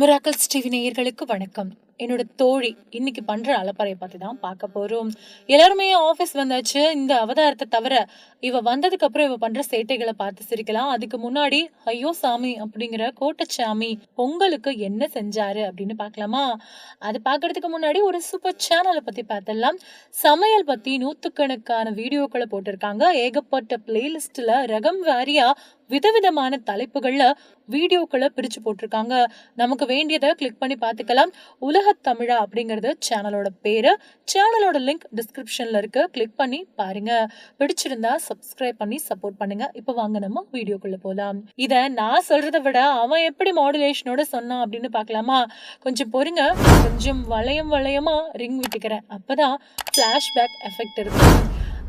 Miracles TV நேயர்களுக்கு வணக்கம். என்னோட தோழி இன்னைக்கு பண்ற அலப்பறையை பத்தி தான் பார்க்க போறோம். எல்லாருமே ஆபீஸ் வந்தாச்சு. இந்த அவதாரத்தை தவிர இவ வந்ததுக்கு அப்புறம் இவ பண்ற சேட்டைகளை பார்த்து சிரிக்கலாம். அதுக்கு முன்னாடி ஐயோ சாமி அப்படிங்கிற கோட்டச்சாமி பொங்கலுக்கு என்ன செஞ்சாரு அப்படின்னு பார்க்கலாமா? அது பார்க்கறதுக்கு முன்னாடி ஒரு சூப்பர் சேனலை பத்தி பார்த்தலாம். சமையல் பத்தி நூத்துக்கணக்கான வீடியோக்களை போட்டிருக்காங்க. ஏகப்பட்ட பிளேலிஸ்ட்ல ரகம் வாரியா விதவிதமான தலைப்புகள்ல வீடியோக்களை பிரிச்சு போட்டிருக்காங்க. நமக்கு வேண்டியதை கிளிக் பண்ணி பார்த்துக்கலாம். உலக தமிழா அப்படிங்கிறது சேனலோட பேரு. சேனலோட லிங்க் டிஸ்கிரிப்ஷன்ல இருக்கு. கிளிக் பண்ணி பாருங்க. பிடிச்சிருந்தா சப்ஸ்கிரைப் பண்ணி சப்போர்ட் பண்ணுங்க. இப்ப வாங்க நம்ம வீடியோக்குள்ள போலாம். இத நான் சொல்றதை விட அவன் எப்படி மாடுலேஷனோட சொன்னான் அப்படின்னு பார்க்கலாமா? கொஞ்சம் பொறுங்க. கொஞ்சம் வளையமா ரிங் விட்டுக்கிறேன். அப்பதான் பிளாஷ்பேக் எஃபெக்ட் இருக்கும்.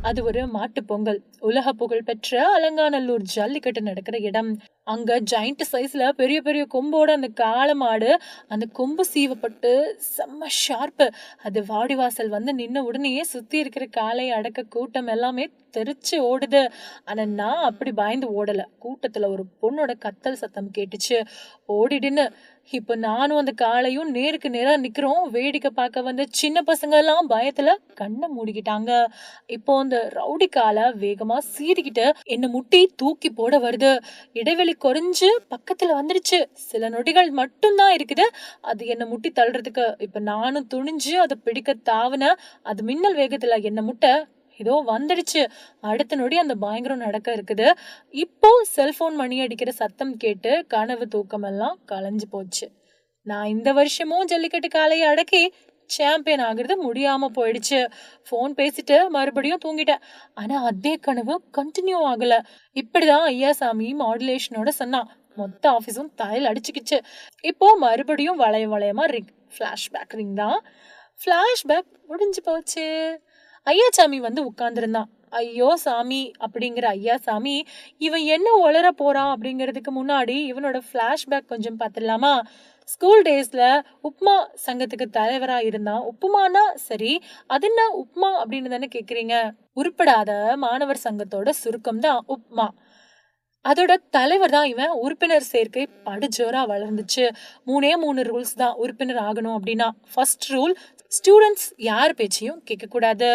அது ஒரு மாட்டு பொங்கல். உலக புகழ் பெற்ற அலங்காநல்லூர் ஜல்லிக்கட்டு நடக்கிற இடம். அங்க ஜாயிண்ட் சைஸ்ல பெரிய பெரிய கொம்போட அந்த காளை மாடு, அந்த கொம்பு சீவப்பட்டு செம்ம ஷார்ப்பு. அது வாடிவாசல் வந்து நின்ன உடனே சுத்தி இருக்கிற காளை அடக்க கூட்டம் எல்லாமே தெரிச்சு ஓடுது. ஆனா நான் அப்படி பயந்து ஓடல. கூட்டத்துல ஒரு பொண்ணோட கத்தல் சத்தம் கேட்டுச்சு. ஓடிடுன்னு. இப்ப நானும் அந்த காளையும் நேருக்கு நேரா நிக்கிறோம். வேடிக்கை பார்க்க வந்த சின்ன பசங்க எல்லாம் பயத்துல கண்ணை மூடிக்கிட்டாங்க. இப்போ அந்த ரவுடி காலை வேகமா சீறிக்கிட்டு என்ன முட்டி தூக்கி போட வருது. இடைவெளி குறைஞ்சு பக்கத்துல வந்துடுச்சு. சில நொடிகள் மட்டும்தான் இருக்குது அது என்ன முட்டி தள்ளுறதுக்கு. இப்ப நானும் துணிஞ்சு அதை பிடிக்க தாவுன. அது மின்னல் வேகத்துல என்ன முட்டை ஏதோ வந்துடுச்சு. அடுத்த நொடி அந்த பயங்கரம் நடக்க இருக்குது. இப்போ செல்போன் மணி அடிக்கிற சத்தம் கேட்டு கனவு தூக்கம் எல்லாம் கலைஞ்சு போச்சு. நான் இந்த வருஷமும் ஜல்லிக்கட்டு காளையை அடக்கி சாம்பியன் ஆகுறது முடியாம போயிடுச்சு. போன் பேசிட்டு மறுபடியும் தூங்கிட்டேன். ஆனா அதே கனவு கண்டினியூ ஆகல. இப்படிதான் ஐயாசாமி மாடுலேஷனோட சொன்னான். மொத்த ஆபீஸும் தலையில அடிச்சுக்கிச்சு. இப்போ மறுபடியும் வளையமா ரிங். பிளாஷ்பேக் ரிங் தான். பிளாஷ்பேக் முடிஞ்சு போச்சு. ஐயாசாமி வந்து உட்கார்ந்துருந்தான். ஐயோ சாமி அப்படிங்கிற ஐயாசாமி இவன் என்ன உளர போறான் அப்படிங்கிறதுக்கு முன்னாடி இவனோட பிளாஷ்பேக் கொஞ்சம் பார்த்துடலாமா? ஸ்கூல் டேஸ்ல உப்மா சங்கத்துக்கு தலைவரா இருந்தான். உப்புமானா சரி, அது என்ன உப்மா அப்படின்னு தானே கேக்குறீங்க? உருப்படாத மாணவர் சங்கத்தோட சுருக்கம் தான் உப்மா. அதோட தலைவர் தான் இவன். உறுப்பினர் சேர்க்கை படுஜோரா வளர்ந்துச்சு. 3 ரூல்ஸ் தான் உறுப்பினர் ஆகணும் அப்படின்னா. ஃபர்ஸ்ட் ரூல், ஸ்டூடெண்ட்ஸ் யார் பேச்சையும் கேட்க கூடாது.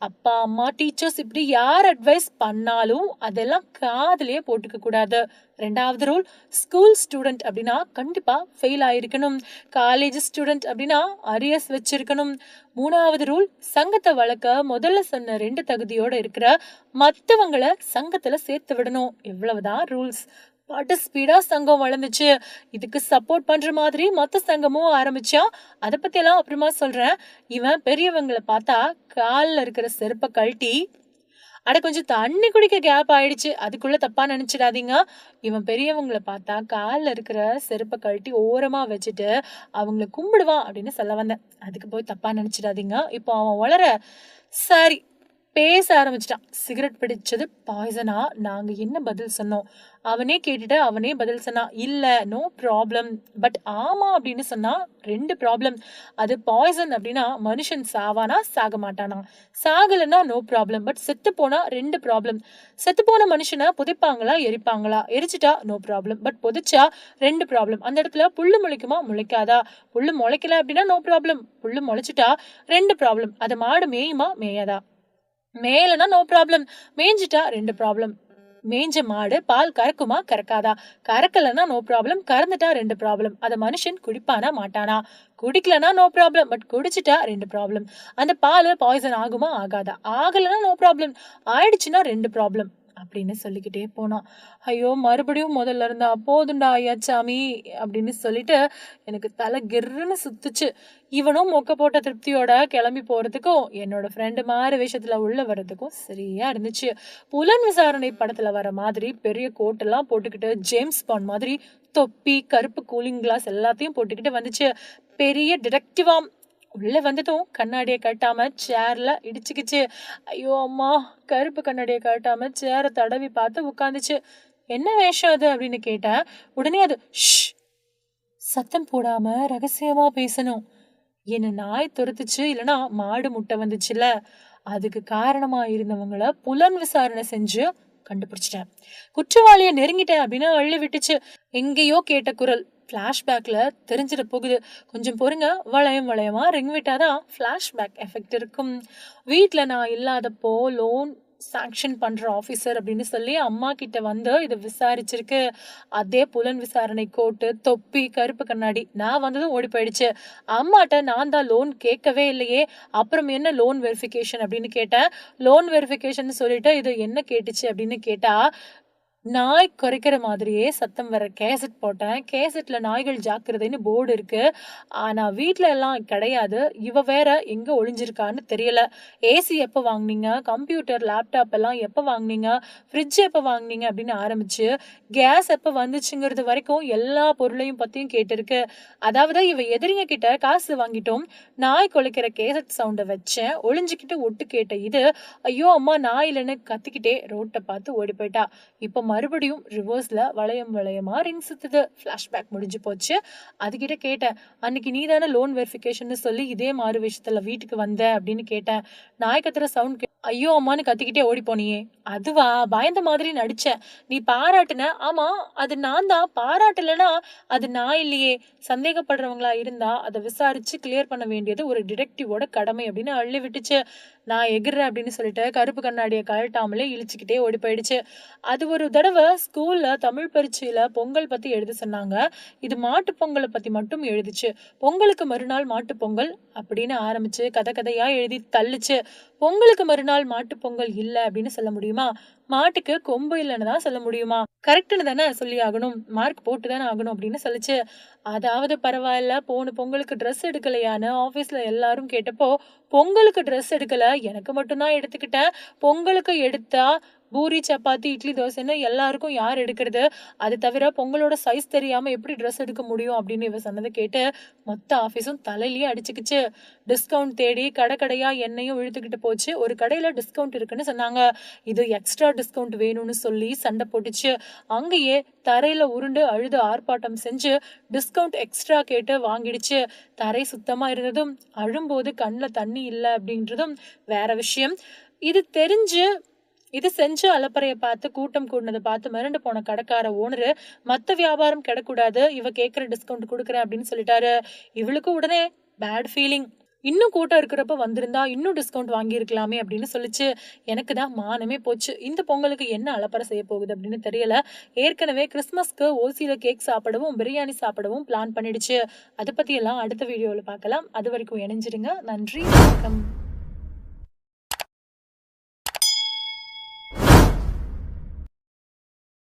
அப்பா அம்மா டீச்சர்ஸ் இப்படி யார் அட்வைஸ் பண்ணாலும் அதெல்லாம் காதுலயே போட்டுக்க கூடாது. 2வது ரூல், ஸ்கூல் ஸ்டூடெண்ட் அப்படின்னா கண்டிப்பா ஃபெயில் ஆயிருக்கணும். காலேஜ் ஸ்டூடெண்ட் அப்படின்னா அரியர்ஸ் வச்சிருக்கணும். 3வது ரூல், சங்கத்தை வளர்க்க முதல்ல சொன்ன 2 தகுதியோட இருக்கிற மத்தவங்களை சங்கத்துல சேர்த்து விடணும். இவ்வளவுதான் ரூல்ஸ். படு ஸ்பீடா சங்கம் வளர்ந்துச்சு. இதுக்கு சப்போர்ட் பண்ற மாதிரி மத்த சங்கமும் ஆரம்பிச்சா. அத பத்தி எல்லாம் அப்புறமா சொல்றேன். இவன் பெரியவங்களை பார்த்தா கால்ல இருக்கிற செருப்பை கழட்டி கொஞ்சம் தண்ணி குடிக்க கேப் ஆயிடுச்சு. அதுக்குள்ள தப்பா நினைச்சிடாதீங்க. இவன் பெரியவங்களை பார்த்தா கால்ல இருக்கிற செருப்பை கழட்டி ஓரமா வச்சுட்டு அவங்கள கும்பிடுவான் அப்படின்னு சொல்ல வந்தேன். அதுக்கு போய் தப்பா நினைச்சிடாதீங்க. இப்போ அவன் வளர சரி பேச ஆரம்பிச்சிட்டான். சிகரெட் பிடிச்சது பாய்சனா? நாங்க என்ன பதில் சொன்னோம்? அவனே கேட்டுட்டு அவனே பதில் சொன்னான். இல்ல, நோ ப்ராப்ளம். பட் ஆமா அப்படின்னு சொன்னா 2 ப்ராப்ளம். அது பாய்சன் அப்படின்னா மனுஷன் சாவானா சாக மாட்டானா? சாகலன்னா நோ ப்ராப்ளம். பட் செத்து போனா 2 ப்ராப்ளம். செத்து போன மனுஷனை புதைப்பாங்களா எரிப்பாங்களா? எரிச்சிட்டா நோ ப்ராப்ளம். பட் புதைச்சா 2 ப்ராப்ளம். அந்த இடத்துல புல்லு முளைக்குமா முளைக்காதா? புல்லு முளைக்கல அப்படின்னா நோ ப்ராப்ளம். புல்லு முளைச்சிட்டா 2 ப்ராப்ளம். அது மாடு மேயுமா மேயாதா? மேலனா நோ ப்ராப்ளம். மேய்ஞ்சிட்டா 2 ப்ராப்ளம். மேய்ஞ்ச மாடு பால் கறக்குமா கறக்காதா? கறக்கலன்னா நோ ப்ராப்ளம். கறந்துட்டா 2 ப்ராப்ளம். அத மனுஷன் குடிப்பானா மாட்டானா? குடிக்கலனா நோ ப்ராப்ளம். பட் குடிச்சிட்டா 2 ப்ராப்ளம். அந்த பால் பாய்சன் ஆகுமா ஆகாதா? ஆகலன்னா நோ ப்ராப்ளம். ஆயிடுச்சுன்னா 2 ப்ராப்ளம் அப்படின்னு சொல்லிக்கிட்டே போனான். ஐயோ மறுபடியும் முதல்ல இருந்தா போதுண்டா ஐயாச்சாமி அப்படின்னு சொல்லிட்டு எனக்கு தலை கிர்ன்னு சுத்துச்சு. இவனும் மொக்க போட்ட திருப்தியோட கிளம்பி போறதுக்கும் என்னோட ஃப்ரெண்டு மாறு விஷயத்துல உள்ள வர்றதுக்கும் சரியா இருந்துச்சு. புலன் விசாரணை படத்துல வர மாதிரி பெரிய கோட்டெல்லாம் போட்டுக்கிட்டு ஜேம்ஸ் பாண்ட் மாதிரி தொப்பி கருப்பு கூலிங் கிளாஸ் எல்லாத்தையும் போட்டுக்கிட்டு வந்துச்சு. பெரிய டிடெக்டிவாம். உள்ள வந்ததும் கண்ணாடியை கட்டாம சேர்ல இடிச்சுக்கிச்சு. ஐயோ அம்மா! கருப்பு கண்ணாடியை கட்டாம சேரை தடவி பார்த்து உட்காந்துச்சு. என்ன வேஷம் அது அப்படின்னு கேட்டேன். உடனே அது ஷ், சத்தம் போடாம ரகசியமா பேசணும். என்ன நாய் துரத்துச்சு, இல்லைன்னா மாடு முட்டை வந்துச்சுல, அதுக்கு காரணமா இருந்தவங்கள புலன் விசாரணை செஞ்சு கண்டுபிடிச்சிட்டேன். குற்றவாளிய நெருங்கிட்டேன் அப்படின்னு அள்ளி விட்டுச்சு. எங்கேயோ கேட்ட குரல். ஃப்ளாஷ்பேக்ல தெரிஞ்சிட போகுது. கொஞ்சம் பொறுங்க, வளையம் வளையமா ரிங் விட்டாதான் ஃப்ளாஷ்பேக் எஃபெக்ட் இருக்கும். வீட்ல நான் இல்லாதப்போ லோன் சாங்ஷன் பண்ற ஆஃபீஸர் அப்படின்னு சொல்லி அம்மா கிட்ட வந்து இதை விசாரிச்சிருக்கு. அதே புலன் விசாரணை கோட்டு, தொப்பி, கருப்பு கண்ணாடி. நான் வந்ததும் ஓடி போயிடுச்சு. அம்மாட்ட நான் தான் லோன் கேட்கவே இல்லையே, அப்புறம் என்ன லோன் வெரிஃபிகேஷன் அப்படின்னு கேட்டேன். லோன் வெரிஃபிகேஷன் சொல்லிட்டு இது என்ன கேட்டுச்சு அப்படின்னு கேட்டா, நாய் குறைக்கிற மாதிரியே சத்தம் வர கேசட் போட்டேன். கேசட்ல நாய்கள் ஜாக்கிரதைன்னு போர்டு இருக்கு. ஆனா வீட்ல எல்லாம் கிடையாது. இவ வேற எங்க ஒளிஞ்சிருக்கான்னு தெரியல. ஏசி எப்ப வாங்குனீங்க, கம்ப்யூட்டர் லேப்டாப் எல்லாம் எப்ப வாங்குனீங்க, ஃப்ரிட்ஜ் எப்ப வாங்குனீங்க அப்படின்னு ஆரம்பிச்சு கேஸ் எப்ப வந்துச்சுங்கிறது வரைக்கும் எல்லா பொருளையும் பத்தியும் கேட்டிருக்கு. அதாவது இவ எதிரிங்க கிட்ட காசு வாங்கிட்டோம், நாய் குலைக்கிற கேசட் சவுண்ட வச்சேன், ஒளிஞ்சுக்கிட்டு ஒட்டு கேட்ட இது ஐயோ அம்மா நாய் இல்லைன்னு கத்திக்கிட்டே ரோட்டை பார்த்து ஓடி போயிட்டா. இப்ப மறுபடியும் ரிவர்ஸ்ல வளையம் வளையமா ரிங் சுத்துது. ஃபிளாஷ்பேக் முடிஞ்சு போச்சு. அதுகிட்ட கேட்டேன், அன்னைக்கு நீ தானே லோன் வெரிஃபிகேஷன் சொல்லி இதே மாறு விஷயத்துல வீட்டுக்கு வந்த அப்படின்னு கேட்டேன். நாய் கத்துற சவுண்ட் ஐயோ அம்மான்னு கத்திக்கிட்டே ஓடி போனியே, அதுவா? பயந்த மாதிரி நடிச்சேன். நீ பாராட்டுன, ஆமா அது நான் தான். பாராட்டலனா அது நான் இல்லையே. சந்தேகப்படுறவங்களா இருந்தா அதை விசாரிச்சு கிளியர் பண்ண வேண்டியது ஒரு டிடெக்டிவோட கடமை அப்படின்னு அள்ளி விட்டுச்சு. நான் எகிர்றேன் அப்படின்னு சொல்லிட்டு கருப்பு கண்ணாடியை கழட்டாமலே இழிச்சுக்கிட்டே ஓடி போயிடுச்சு. அது ஒரு தடவை ஸ்கூல்ல தமிழ் பரீட்சையில பொங்கல் பத்தி எழுத சொன்னாங்க. இது மாட்டு பொங்கலை பத்தி மட்டும் எழுதிச்சு. பொங்கலுக்கு மறுநாள் மாட்டு பொங்கல் அப்படின்னு ஆரம்பிச்சு கதை கதையா எழுதி தள்ளுச்சு. பொங்கலுக்கு மறுநாள் மாட்டு பொங்கல் இல்ல அப்படின்னு சொல்ல முடியுமா? மாட்டுக்கு கொம்பு இல்லைன்னு தான் சொல்ல முடியுமா? கரெக்டுன்னு தானே சொல்லி ஆகணும், மார்க் போட்டு தானே ஆகணும் அப்படின்னு சொல்லிச்சு. அதாவது பரவாயில்ல, போன பொங்கலுக்கு ட்ரெஸ் எடுக்கலையான்னு ஆபீஸ்ல எல்லாரும் கேட்டப்போ, பொங்கலுக்கு ட்ரெஸ் எடுக்கல, எனக்கு மட்டும்தான் எடுத்துக்கிட்டேன். பொங்கலுக்கு எடுத்தா பூரி, சப்பாத்தி, இட்லி, தோசைன்னு எல்லாருக்கும் யார் எடுக்கிறது? அது தவிர பொங்கலோட சைஸ் தெரியாம எப்படி ட்ரெஸ் எடுக்க முடியும் அப்படின்னு இவ சொன்னதை கேட்டு மொத்த ஆஃபீஸும் தலையிலேயே அடிச்சுக்கிச்சு. டிஸ்கவுண்ட் தேடி கடை கடையா என்னையும் இழுத்துக்கிட்டு போச்சு. ஒரு கடையில டிஸ்கவுண்ட் இருக்குன்னு சொன்னாங்க. இது எக்ஸ்ட்ரா டிஸ்கவுண்ட் வேணும்னு சொல்லி சண்டை போட்டுச்சு. அங்கேயே தரையில உருண்டு அழுது ஆர்ப்பாட்டம் செஞ்சு டிஸ்கவுண்ட் எக்ஸ்ட்ரா கேட்டு வாங்கிடுச்சு. தரை சுத்தமா இருந்ததும் அழும்போது கண்ணில் தண்ணி இல்லை அப்படின்றதும் வேற விஷயம். இது செஞ்சு அலப்பறைய பார்த்து கூட்டம் கூடினதை பார்த்து மிரண்டு போன கடைக்கார ஓனரு, மத்த வியாபாரம் கிடக்கூடாது, இவ கேட்கிற டிஸ்கவுண்ட் கொடுக்குறேன் அப்படின்னு சொல்லிட்டாரு. இவளுக்கு உடனே பேட் ஃபீலிங். இன்னும் கூட்டம் இருக்கிறப்ப வந்திருந்தா இன்னும் டிஸ்கவுண்ட் வாங்கியிருக்கலாமே அப்படின்னு சொல்லிச்சு. எனக்கு தான் மானமே போச்சு. இந்த பொங்கலுக்கு என்ன அலப்பறை செய்ய போகுது அப்படின்னு தெரியல. ஏற்கனவே கிறிஸ்மஸ்க்கு ஓசியில கேக் சாப்பிடவும் பிரியாணி சாப்பிடவும் பிளான் பண்ணிடுச்சு. அதை பத்தி எல்லாம் அடுத்த வீடியோவில் பார்க்கலாம். அது வரைக்கும் இணைஞ்சிருங்க. நன்றி, வணக்கம்.